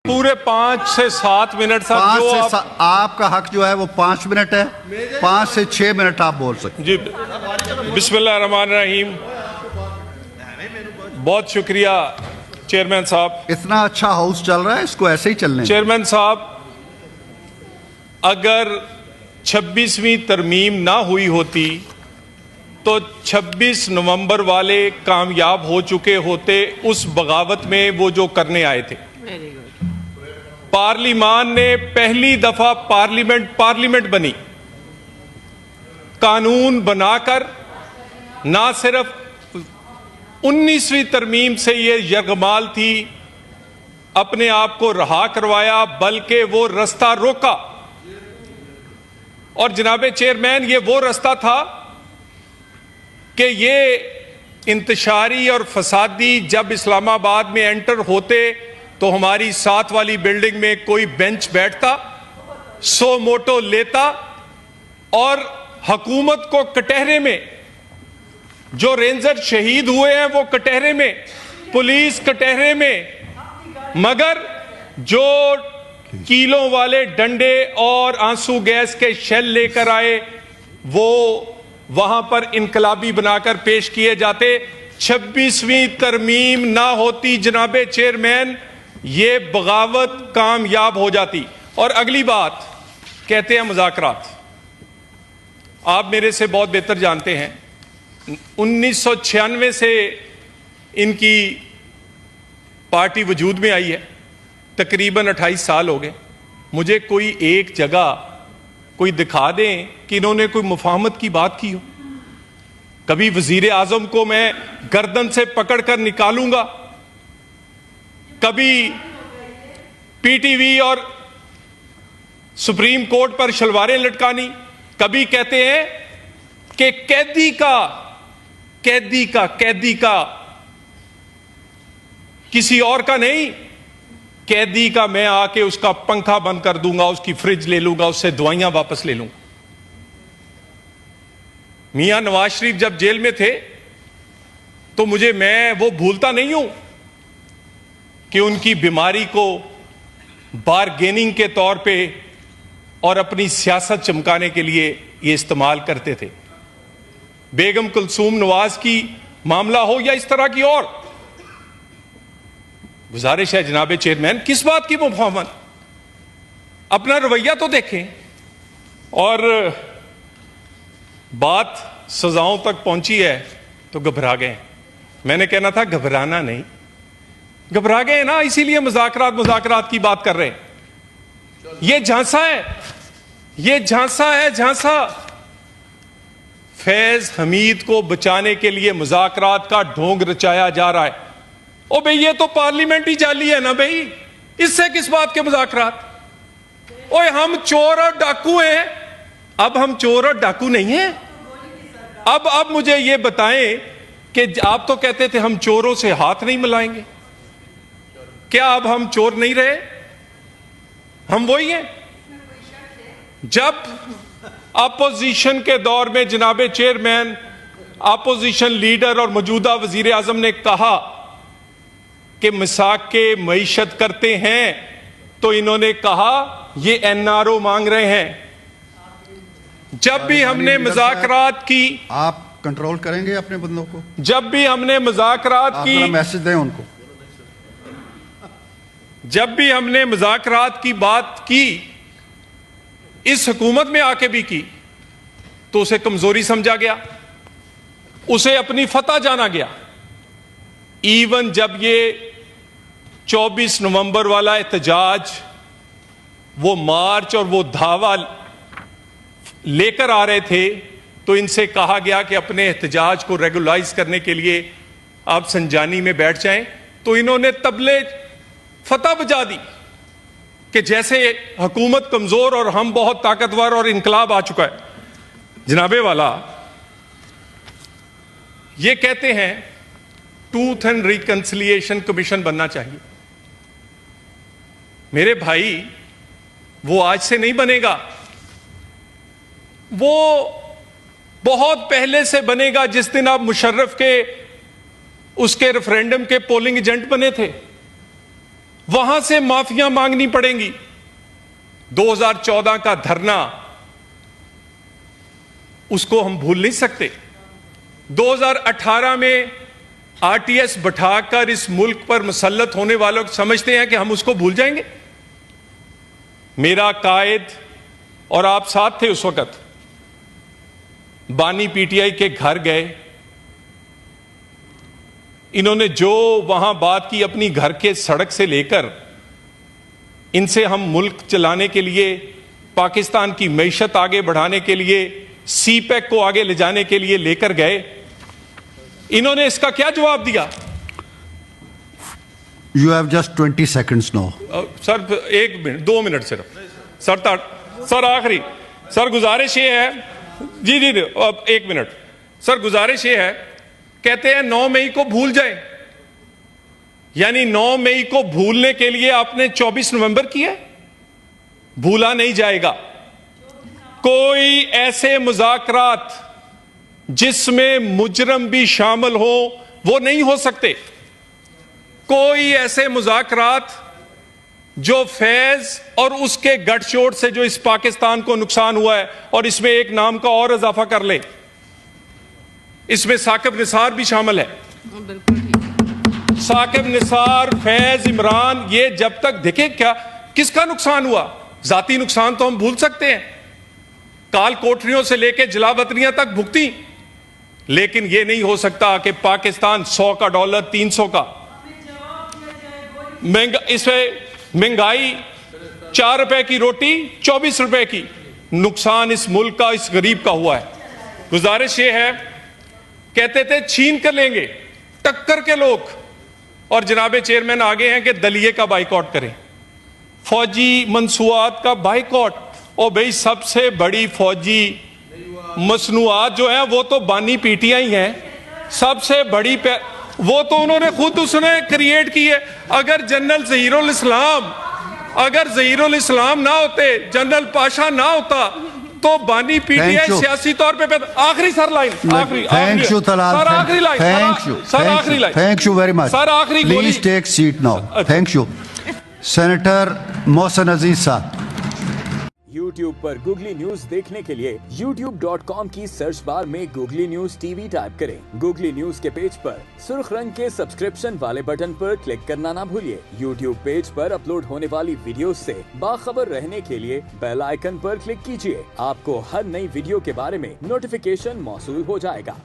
पूरे 5 से 7 मिनट आपका हक जो है वो 5 मिनट है। 5 से 6 मिनट आप बोल सकते जी। बिस्मिल्लाहिर्रहमानिर्रहीम। बहुत शुक्रिया चेयरमैन साहब। इतना अच्छा हाउस चल रहा है, इसको ऐसे ही चलने। चेयरमैन साहब, अगर 26वीं तरमीम ना हुई होती तो 26 नवंबर वाले कामयाब हो चुके होते उस बगावत में वो जो करने आए थे। पार्लिमान ने पहली दफा पार्लियामेंट बनी, कानून बनाकर ना सिर्फ 19वीं तरमीम से ये यरगमाल थी अपने आप को रहा करवाया, बल्कि वो रास्ता रोका। और जनाबे चेयरमैन, ये वो रास्ता था कि ये इंतशारी और फसादी जब इस्लामाबाद में एंटर होते तो हमारी साथ वाली बिल्डिंग में कोई बेंच बैठता, 100 मोटो लेता और हुकूमत को कटहरे में, जो रेंजर शहीद हुए हैं वो कटहरे में, पुलिस कटहरे में, मगर जो कीलों वाले डंडे और आंसू गैस के शेल लेकर आए वो वहां पर इनकलाबी बनाकर पेश किए जाते। 26वीं तरमीम ना होती जनाबे चेयरमैन, ये बगावत कामयाब हो जाती। और अगली बात, कहते हैं मुज़ाकरात। आप मेरे से बहुत बेहतर जानते हैं 1996 से इनकी पार्टी वजूद में आई है, तकरीबन 28 साल हो गए। मुझे कोई एक जगह कोई दिखा दें कि इन्होंने कोई मुफाहमत की बात की हो। कभी वजीर आजम को मैं गर्दन से पकड़कर निकालूंगा, कभी पीटीवी और सुप्रीम कोर्ट पर शलवारें लटकानी, कभी कहते हैं कि कैदी का किसी और का नहीं, कैदी का मैं आके उसका पंखा बंद कर दूंगा, उसकी फ्रिज ले लूंगा, उससे दवाइयां वापस ले लूंगा। मियां नवाज शरीफ जब जेल में थे तो मैं वो भूलता नहीं हूं कि उनकी बीमारी को बारगेनिंग के तौर पे और अपनी सियासत चमकाने के लिए ये इस्तेमाल करते थे। बेगम कुलसूम नवाज की मामला हो या इस तरह की और, गुजारिश है जनाबे चेयरमैन, किस बात की मुफाहमत, अपना रवैया तो देखें। और बात सजाओं तक पहुंची है तो घबरा गए। मैंने कहना था घबराना नहीं, घबरा गए ना, इसीलिए मुज़ाकरात की बात कर रहे हैं। ये झांसा है, ये झांसा है, झांसा। फैज हमीद को बचाने के लिए मुज़ाकरात का ढोंग रचाया जा रहा है। ओ भाई, ये तो पार्लियामेंट ही जाली है ना भाई, इससे किस बात के मुज़ाकरात। ओए, हम चोर और डाकू हैं, अब हम चोर और डाकू नहीं हैं। अब मुझे ये बताएं कि आप तो कहते थे हम चोरों से हाथ नहीं मिलाएंगे, क्या अब हम चोर नहीं रहे? हम वही हैं। जब अपोजिशन के दौर में जनाबे चेयरमैन, अपोजिशन लीडर और मौजूदा वजीर आजम ने कहा कि मसाके मईशत करते हैं, तो इन्होंने कहा ये एनआरओ मांग रहे हैं। जब भी हमने मुज़ाकरात की, आप कंट्रोल करेंगे अपने बंदों को, जब भी हमने मुज़ाकरात की, मैसेज दें उनको, जब भी हमने मुज़ाकरात की बात की, इस हुकूमत में आके भी की, तो उसे कमजोरी समझा गया, उसे अपनी फतह जाना गया। इवन जब ये 24 नवंबर वाला एहतजाज, वो मार्च और वो धावा लेकर आ रहे थे, तो इनसे कहा गया कि अपने एहतजाज को रेगुलाइज करने के लिए आप संजानी में बैठ जाएं, तो इन्होंने तबले फतह बजा दी कि जैसे हुकूमत कमजोर और हम बहुत ताकतवर और इनकलाब आ चुका है। जनाबे वाला ये कहते हैं ट्रूथ एंड रिकंसिलिएशन कमीशन बनना चाहिए। मेरे भाई, वो आज से नहीं बनेगा, वो बहुत पहले से बनेगा, जिस दिन आप मुशर्रफ के उसके रेफरेंडम के पोलिंग एजेंट बने थे। वहां से माफिया मांगनी पड़ेंगी। 2014 का धरना, उसको हम भूल नहीं सकते। 2018 में आरटीएस बैठाकर इस मुल्क पर मुसल्लत होने वालों को समझते हैं कि हम उसको भूल जाएंगे? मेरा कायद और आप साथ थे उस वक्त, बानी पीटीआई के घर गए, इन्होंने जो वहां बात की अपनी घर के सड़क से लेकर, इनसे हम मुल्क चलाने के लिए, पाकिस्तान की मईशत आगे बढ़ाने के लिए, सीपैक को आगे ले जाने के लिए लेकर गए, इन्होंने इसका क्या जवाब दिया? You have just 20 seconds now. Sir 1 minute 2 minute सिर्फ सर आखिरी सर गुजारिश ये है जी अब 1 मिनट सर गुजारिश ये है, कहते हैं 9 मई को भूल जाए, यानी 9 मई को भूलने के लिए आपने 24 नवंबर किया, भूला नहीं जाएगा। कोई ऐसे मुज़ाकरात जिसमें मुजरम भी शामिल हो वो नहीं हो सकते। कोई ऐसे मुज़ाकरात जो फैज और उसके गठजोड़ से जो इस पाकिस्तान को नुकसान हुआ है, और इसमें एक नाम का और इजाफा कर ले, इसमें साकिब निसार भी शामिल है। साकिब निसार, फैज, इमरान, ये जब तक देखे क्या किसका नुकसान हुआ, जाती नुकसान तो हम भूल सकते हैं, काल कोठरियों से लेकर जलावतनियां तक भुगती, लेकिन यह नहीं हो सकता कि पाकिस्तान 100 का डॉलर 300 का इसमें महंगाई, 4 रुपए की रोटी 24 रुपए की, नुकसान इस मुल्क का, इस गरीब का हुआ है। गुजारिश ये है, कहते थे छीन कर लेंगे टक्कर के लोग, और जनाबे चेयरमैन आगे हैं कि दलिये का बाइकआउट करें, फौजी मंसूआत का बाइकआउट। और भाई सबसे बड़ी फौजी मसनूआत जो है वो तो बानी पीटीआई है, सबसे बड़ी वो तो उन्होंने खुद उसने क्रिएट की है। अगर जनरल ज़हीरुल इस्लाम ना होते, जनरल पाशा ना होता, तो बानी पीटीआई सियासी तौर पे आखिरी sir line thank you Talal, sir आखिरी लाइन, सर आखिरी line, thank you very much, sir आखिरी, please take seat now, thank you. Senator Mohsin Aziz साहब। YouTube पर गूगली न्यूज देखने के लिए youtube.com की सर्च बार में गूगली न्यूज टीवी टाइप करें। गूगली न्यूज के पेज पर सुर्ख रंग के सब्सक्रिप्शन वाले बटन पर क्लिक करना ना भूलिए। YouTube पेज पर अपलोड होने वाली वीडियोस से बाखबर रहने के लिए बेल आइकन पर क्लिक कीजिए। आपको हर नई वीडियो के बारे में नोटिफिकेशन मौसूल हो जाएगा।